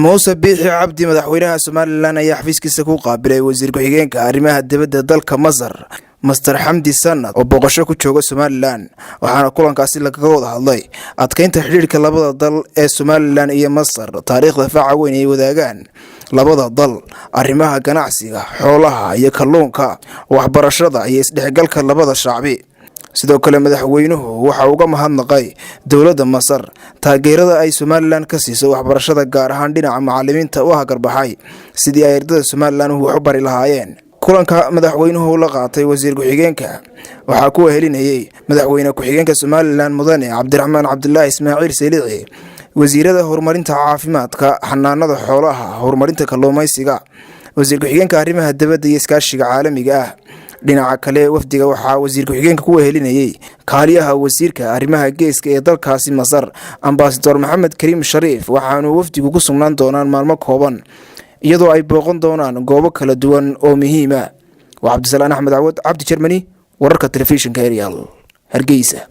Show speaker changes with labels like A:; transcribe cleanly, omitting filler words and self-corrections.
A: موسى بيحي عبدي مدحوينها Somaliland ayaa xafiiskiisa ku qaabilay wasiir ku-xigeenka arrimaha dibadda dalka Masar Mr Hamdi Sanad oo boqosho ku jooga Somaliland waxaana kulankaasi laga wada hadlay adkeynta xiriirka labada dal ee Somaliland iyo Masar taariikhda faaca weyn ay wadaagaan labada dal arrimaha ganacsiga xoolaha iyo kalluunka waxbarashada iyo isdhexgalka labada shacbi sidoo kale madaxweynuhu waxa uu uga mahadnaqay dawladda Masar taageerada ay Somaliland ka siiso waxbarashada gaar ahaan dhinaca macallimiinta oo hagarbaxay sidii ay ardayda Somaliland wax u bari lahaayeen kulanka madaxweynuhu la qaatay wasiir ku-xigeenka waxa ku helinayay madaxweyne ku-xigeenka Somaliland mudane Cabdiraxmaan Cabdullaahi Ismaaciil Selici wasiirada horumarinta caafimaadka xanaanada xoolaha horumarinta kalluumaysiga wasiir ku-xigeenka arrimaha dibadda iyo iskaashiga caalamiga ah dhinaca kale wafdiga waxa wasiir ku-xigeenka ku helinayay kaaliyaha wasiirka arrimaha geeska ee dalkaasi Masar Ambassador Maxamed Kariim Shariif waxaanu wafdigu ku sugnaan doonaan maalmo kooban iyadoo ay booqan doonaan goobo kala duwan oo muhiim ah waa Cabdisalaan Axmed Awad Cabdi Germany wararka telefishinka Ariel Hargeysa